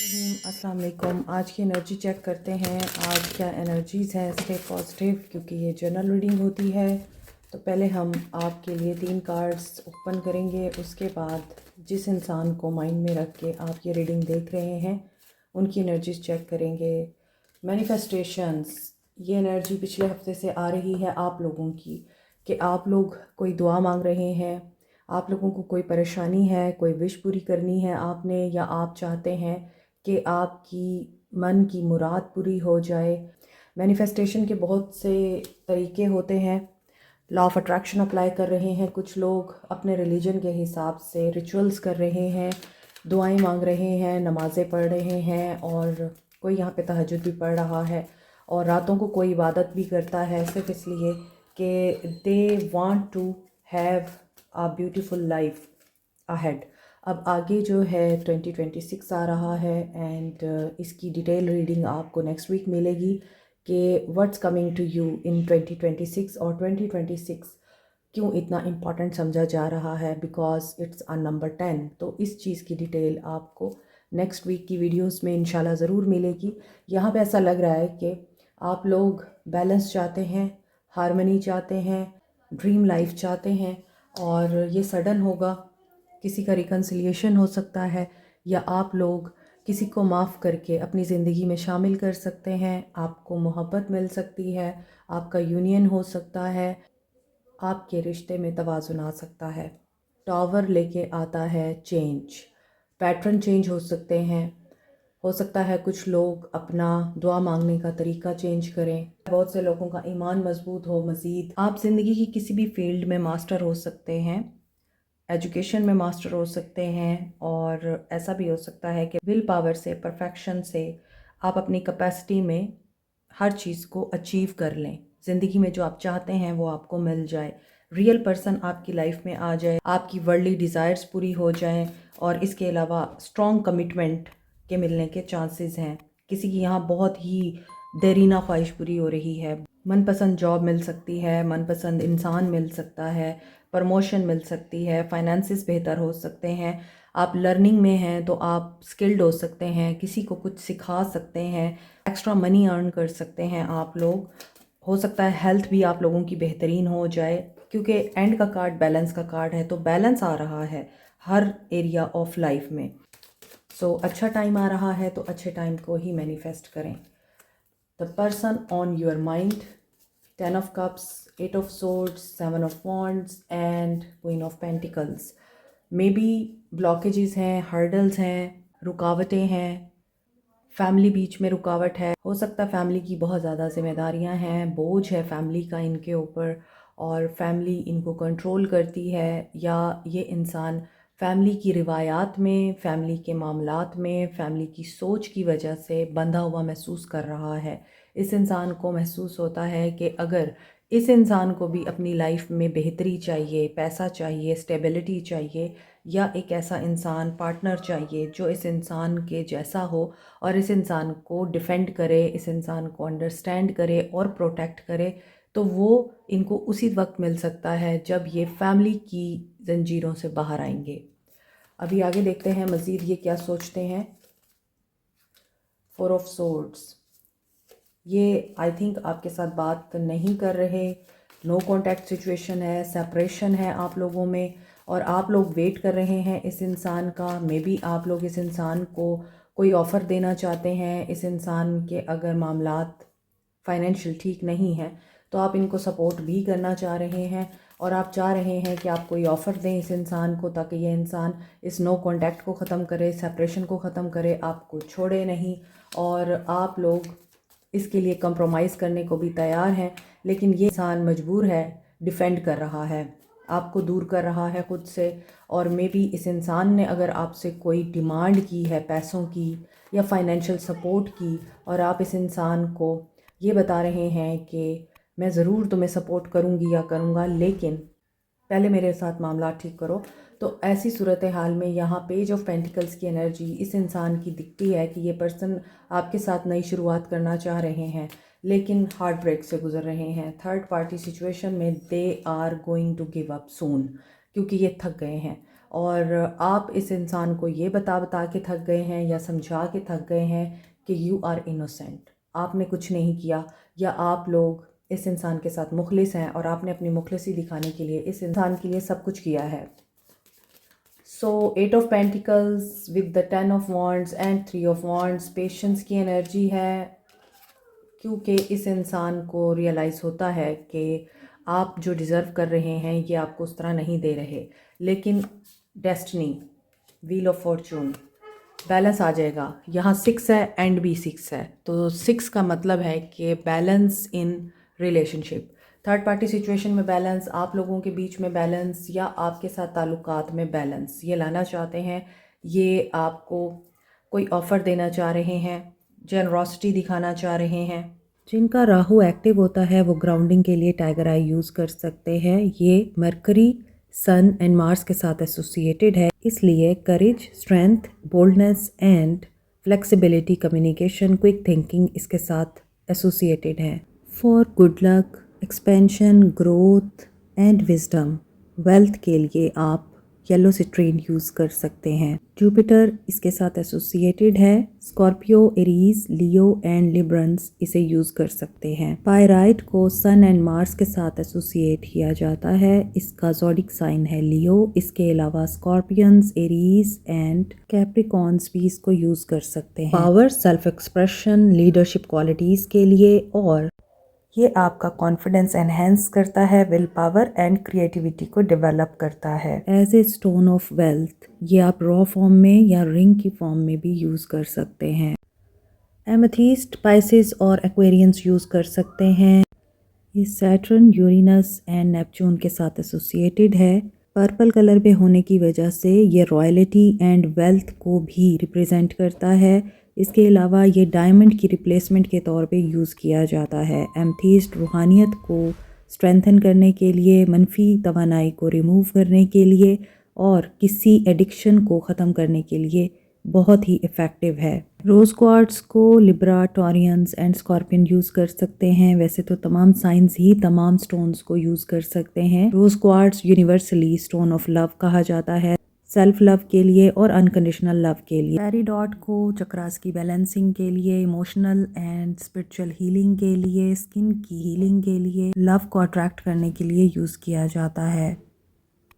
अस्सलाम वालेकुम। आज की एनर्जी चेक करते हैं। आज क्या एनर्जीज़ हैं। स्टे पॉजिटिव क्योंकि ये जनरल रीडिंग होती है। तो पहले हम आपके लिए 3 कार्ड्स ओपन करेंगे। उसके बाद जिस इंसान को माइंड में रख के आप ये रीडिंग देख रहे हैं उनकी एनर्जीज चेक करेंगे। मैनिफेस्टेशंस, ये एनर्जी पिछले हफ्ते से आ रही है आप लोगों की कि आप लोग कोई दुआ मांग रहे हैं, आप लोगों को कोई परेशानी है, कोई विश पूरी करनी है आपने, या आप चाहते हैं कि आपकी मन की मुराद पूरी हो जाए। मैनिफेस्टेशन के बहुत से तरीके होते हैं। लॉ ऑफ अट्रैक्शन अप्लाई कर रहे हैं कुछ लोग, अपने रिलीजन के हिसाब से रिचुअल्स कर रहे हैं, दुआएं मांग रहे हैं, नमाज़ें पढ़ रहे हैं, और कोई यहाँ पे तहज्जुद भी पढ़ रहा है, और रातों को कोई इबादत भी करता है सिर्फ इसलिए कि they want to have a beautiful life ahead. अब आगे जो है 2026 आ रहा है एंड इसकी डिटेल रीडिंग आपको नेक्स्ट वीक मिलेगी कि what's coming to you in 2026, और 2026 क्यों इतना इम्पॉर्टेंट समझा जा रहा है, बिकॉज इट्स अ नंबर 10। तो इस चीज़ की डिटेल आपको नेक्स्ट वीक की वीडियोस में इंशाल्लाह ज़रूर मिलेगी। यहाँ पे ऐसा लग रहा है कि आप लोग बैलेंस चाहते हैं, हारमनी चाहते हैं, ड्रीम लाइफ चाहते हैं, और ये सडन होगा। किसी का रिकन्सिलिएशन हो सकता है, या आप लोग किसी को माफ़ करके अपनी ज़िंदगी में शामिल कर सकते हैं। आपको मोहब्बत मिल सकती है, आपका यूनियन हो सकता है, आपके रिश्ते में तवाज़ुन आ सकता है। टावर लेके आता है चेंज, पैटर्न चेंज हो सकते हैं। हो सकता है कुछ लोग अपना दुआ मांगने का तरीका चेंज करें। बहुत से लोगों का ईमान मजबूत हो। मज़ीद आप ज़िंदगी की किसी भी फील्ड में मास्टर हो सकते हैं, एजुकेशन में मास्टर हो सकते हैं, और ऐसा भी हो सकता है कि विल पावर से, परफेक्शन से आप अपनी कैपेसिटी में हर चीज़ को अचीव कर लें। ज़िंदगी में जो आप चाहते हैं वो आपको मिल जाए, रियल पर्सन आपकी लाइफ में आ जाए, आपकी वर्ल्डली डिज़ायर्स पूरी हो जाएं, और इसके अलावा स्ट्रॉन्ग कमिटमेंट के मिलने के चांसेस हैं। किसी की यहाँ बहुत ही देरीना ख्वाहिश पूरी हो रही है, मनपसंद जॉब मिल सकती है, मनपसंद इंसान मिल सकता है, प्रमोशन मिल सकती है, फाइनेंसिस बेहतर हो सकते हैं। आप लर्निंग में हैं तो आप स्किल्ड हो सकते हैं, किसी को कुछ सिखा सकते हैं, एक्स्ट्रा मनी अर्न कर सकते हैं आप लोग। हो सकता है हेल्थ भी आप लोगों की बेहतरीन हो जाए, क्योंकि एंड का कार्ड बैलेंस का कार्ड है, तो बैलेंस आ रहा है हर एरिया ऑफ लाइफ में। सो अच्छा टाइम आ रहा है, तो अच्छे टाइम को ही मैनिफेस्ट करें। The person on your mind, 10 of cups, 8 of swords, 7 of wands and queen of pentacles। May be blockages हैं, हर्डल्स हैं, रुकावटें हैं, फैमिली बीच में रुकावट है। हो सकता है फैमिली की बहुत ज़्यादा जिम्मेदारियां हैं, बोझ है फैमिली का इनके ऊपर, और फैमिली इनको कंट्रोल करती है, या ये इंसान फैमिली की रिवायात में, फैमिली के मामलात में, फैमिली की सोच की वजह से बंधा हुआ महसूस कर रहा है। इस इंसान को महसूस होता है कि अगर इस इंसान को भी अपनी लाइफ में बेहतरी चाहिए, पैसा चाहिए, स्टेबिलिटी चाहिए, या एक ऐसा इंसान पार्टनर चाहिए जो इस इंसान के जैसा हो और इस इंसान को डिफेंड करे, इस इंसान को अंडरस्टैंड करे और प्रोटेक्ट करे, तो वो इनको उसी वक्त मिल सकता है जब ये फैमिली की जंजीरों से बाहर आएंगे। अभी आगे देखते हैं मज़ीद ये क्या सोचते हैं। 4 ऑफ सोर्ड्स, ये आई थिंक आपके साथ बात नहीं कर रहे, नो कॉन्टैक्ट सिचुएशन है, सेपरेशन है आप लोगों में, और आप लोग वेट कर रहे हैं इस इंसान का। मे बी आप लोग इस इंसान को कोई ऑफ़र देना चाहते हैं। इस इंसान के अगर मामलात फाइनेंशियल ठीक नहीं है तो आप इनको सपोर्ट भी करना चाह रहे हैं, और आप चाह रहे हैं कि आप कोई ऑफ़र दें इस इंसान को ताकि ये इंसान इस नो कॉन्टैक्ट को ख़त्म करे, सेपरेशन को ख़त्म करे, आपको छोड़े नहीं, और आप लोग इसके लिए कंप्रोमाइज़ करने को भी तैयार हैं। लेकिन ये इंसान मजबूर है, डिफेंड कर रहा है, आपको दूर कर रहा है खुद से। और मे बी इस इंसान ने अगर आपसे कोई डिमांड की है पैसों की या फाइनेंशियल सपोर्ट की, और आप इस इंसान को ये बता रहे हैं कि मैं ज़रूर तुम्हें सपोर्ट करूँगी या करूँगा, लेकिन पहले मेरे साथ मामला ठीक करो, तो ऐसी सूरत हाल में यहाँ पेज ऑफ पेंटिकल्स की एनर्जी इस इंसान की दिखती है कि ये पर्सन आपके साथ नई शुरुआत करना चाह रहे हैं, लेकिन हार्ट ब्रेक से गुजर रहे हैं। थर्ड पार्टी सिचुएशन में they are going to give up soon, क्योंकि ये थक गए हैं। और आप इस इंसान को ये बता बता के थक गए हैं या समझा के थक गए हैं कि यू आर इनोसेंट, आपने कुछ नहीं किया, या आप लोग इस इंसान के साथ मुखलिस हैं और आपने अपनी मुखलिसी दिखाने के लिए इस इंसान के लिए सब कुछ किया है। सो 8 of pentacles with the 10 of wands and 3 of wands, patience की एनर्जी है, क्योंकि इस इंसान को रियलाइज़ होता है कि आप जो डिज़र्व कर रहे हैं ये आपको उस तरह नहीं दे रहे, लेकिन destiny, wheel of fortune, balance आ जाएगा। यहाँ 6 है एंड भी 6 है, तो 6 का मतलब है कि balance in relationship, third party situation में बैलेंस, आप लोगों के बीच में बैलेंस, या आपके साथ ताल्लुकात में बैलेंस ये लाना चाहते हैं। ये आपको कोई ऑफ़र देना चाह रहे हैं, जेनरॉसिटी दिखाना चाह रहे हैं। जिनका राहु एक्टिव होता है वो ग्राउंडिंग के लिए टाइगर आई यूज़ कर सकते हैं। ये मरकरी, सन एंड मार्स के साथ एसोसिएटेड है, इसलिए courage, strength, boldness and flexibility, communication, quick thinking इसके साथ एसोसिएटेड है। For good luck, expansion, growth and wisdom, wealth के लिए आप येलो सिट्रीन यूज़ कर सकते हैं। जुपिटर इसके साथ एसोसिएटेड है। Scorpio, Aries, Leo and Librans इसे यूज़ कर सकते हैं। पायराइट को सन एंड मार्स के साथ एसोसिएट किया जाता है, इसका ज़ोडिक साइन है लियो। इसके अलावा स्कॉर्पियंस, एरीज एंड कैप्रिकॉर्न्स भी इसको यूज़ कर सकते हैं। Power, self expression, leadership qualities के लिए, और ये आपका कॉन्फिडेंस एनहेंस करता है, विल पावर एंड क्रिएटिविटी को डेवलप करता है। As a stone of wealth, ये आप रॉ फॉर्म में या रिंग की फॉर्म में भी यूज़ कर सकते हैं। एमेथिस्ट, पाइसेस और एक्वेरियंस यूज़ कर सकते हैं। ये सैटर्न, यूरेनस एंड नेपच्यून के साथ एसोसिएटेड है। पर्पल कलर पे होने की वजह से ये रॉयल्टी एंड वेल्थ को भी रिप्रेजेंट करता है। इसके अलावा ये डायमंड की रिप्लेसमेंट के तौर पे यूज़ किया जाता है। एमेथिस्ट रूहानियत को स्ट्रेंथन करने के लिए, मनफी तवानाई को रिमूव करने के लिए और किसी एडिक्शन को ख़त्म करने के लिए बहुत ही इफ़ेक्टिव है। रोज़ क्वार्ट्स को Libra, Taureans and scorpion use कर सकते हैं। वैसे तो तमाम साइंस ही तमाम स्टोन्स को यूज़ कर सकते हैं। Rose quartz universally stone of love कहा जाता है, सेल्फ लव के लिए और अनकंडीशनल लव के लिए। पेरिडॉट को चक्रास की बैलेंसिंग के लिए, इमोशनल एंड स्पिरिचुअल हीलिंग के लिए, स्किन की हीलिंग के लिए, लव को अट्रैक्ट करने के लिए यूज़ किया जाता है।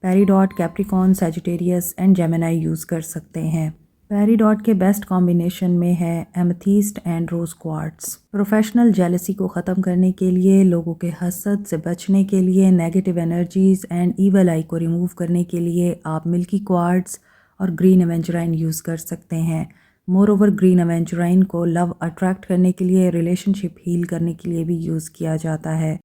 Peridot Capricorn, Sagittarius and Gemini use कर सकते हैं। पेरिडॉट के बेस्ट कॉम्बिनेशन में है amethyst and rose quartz. Professional jealousy को ख़त्म करने के लिए, लोगों के हसद से बचने के लिए, नेगेटिव एनर्जीज़ एंड ईवल आई को रिमूव करने के लिए आप मिल्की क्वार्ट्स और ग्रीन एवेंचुराइन यूज़ कर सकते हैं। मोर ओवर ग्रीन एवेंचुराइन को लव अट्रैक्ट करने के लिए, रिलेशनशिप हील करने के लिए भी यूज़ किया जाता है।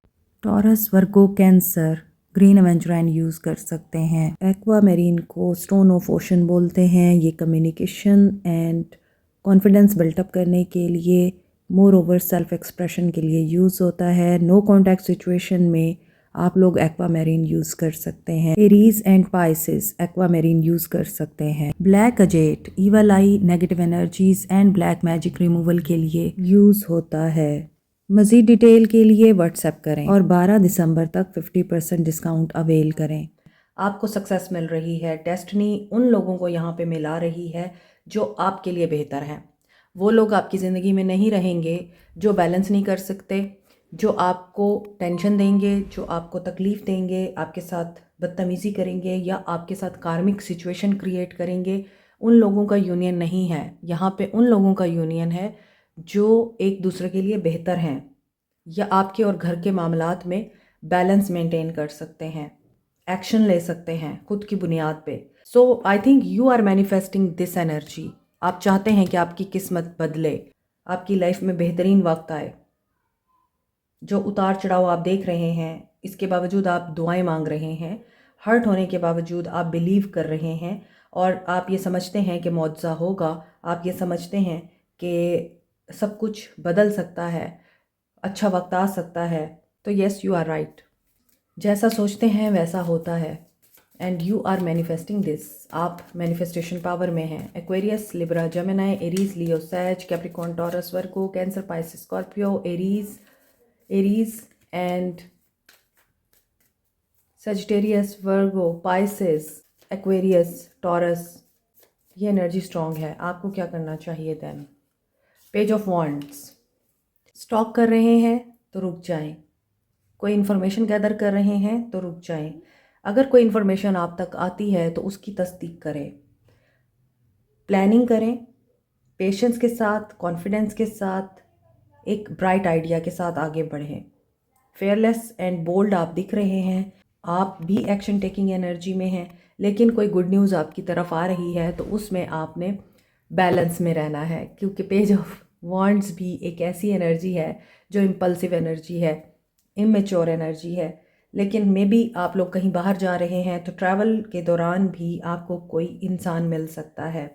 Taurus, Virgo, cancer green एवेंचुराइन use कर सकते हैं। एक्वामेरीन को स्टोन ऑफ ओशन बोलते हैं। ये कम्युनिकेशन एंड कॉन्फिडेंस बिल्टअप करने के लिए, मोर ओवर सेल्फ एक्सप्रेशन के लिए यूज़ होता है। नो कॉन्टैक्ट सिचुएशन में आप लोग एक्वामेरीन यूज़ कर सकते हैं। एरीज एंड पाइसेस एक्वामेरीन यूज़ कर सकते हैं। Black अजेट evil I, negative energies and black magic removal के लिए यूज़ होता है। मज़ीद डिटेल के लिए व्हाट्सएप करें और 12 दिसंबर तक 50% डिस्काउंट अवेल करें। आपको सक्सेस मिल रही है, डेस्टिनी उन लोगों को यहाँ पे मिला रही है जो आपके लिए बेहतर हैं। वो लोग आपकी ज़िंदगी में नहीं रहेंगे जो बैलेंस नहीं कर सकते, जो आपको टेंशन देंगे, जो आपको तकलीफ़ देंगे, आपके साथ बदतमीज़ी करेंगे या आपके साथ कार्मिक सिचुएशन क्रिएट करेंगे। उन लोगों का यूनियन नहीं है यहाँ पे, उन लोगों का यूनियन है जो एक दूसरे के लिए बेहतर हैं या आपके और घर के मामलात में बैलेंस मेंटेन कर सकते हैं, एक्शन ले सकते हैं खुद की बुनियाद पे। So I think you are manifesting this energy. आप चाहते हैं कि आपकी किस्मत बदले, आपकी लाइफ में बेहतरीन वक्त आए। जो उतार चढ़ाव आप देख रहे हैं, इसके बावजूद आप दुआएं मांग रहे हैं, हर्ट होने के बावजूद आप बिलीव कर रहे हैं और आप ये समझते हैं कि मुआवजा होगा, आप ये समझते हैं कि सब कुछ बदल सकता है, अच्छा वक्त आ सकता है। तो येस, यू आर राइट। जैसा सोचते हैं वैसा होता है and you are manifesting this. आप मैनिफेस्टेशन पावर में हैं। Aquarius, Libra, Gemini, Aries, Leo, sage, Capricorn, Taurus, Virgo, Cancer, Pisces, Scorpio, Aries and Sagittarius, Virgo, Pisces Aquarius, Taurus, ये एनर्जी स्ट्रॉन्ग है। आपको क्या करना चाहिए then? Page of wands, stock कर रहे हैं तो रुक जाएं, कोई इन्फॉर्मेशन गैदर कर रहे हैं तो रुक जाएं। अगर कोई इन्फॉर्मेशन आप तक आती है तो उसकी तस्दीक करें, प्लानिंग करें, पेशेंस के साथ, कॉन्फिडेंस के साथ, एक ब्राइट आइडिया के साथ आगे बढ़ें। फेयरलेस एंड बोल्ड आप दिख रहे हैं, आप भी एक्शन टेकिंग एनर्जी में हैं, लेकिन कोई गुड न्यूज़ आपकी तरफ आ रही है तो उसमें आपने बैलेंस में रहना है, क्योंकि पेज ऑफ वॉन्ड्स भी एक ऐसी एनर्जी है जो इम्पल्सिव एनर्जी है, इमेच्योर एनर्जी है। लेकिन मे बी आप लोग कहीं बाहर जा रहे हैं तो ट्रैवल के दौरान भी आपको कोई इंसान मिल सकता है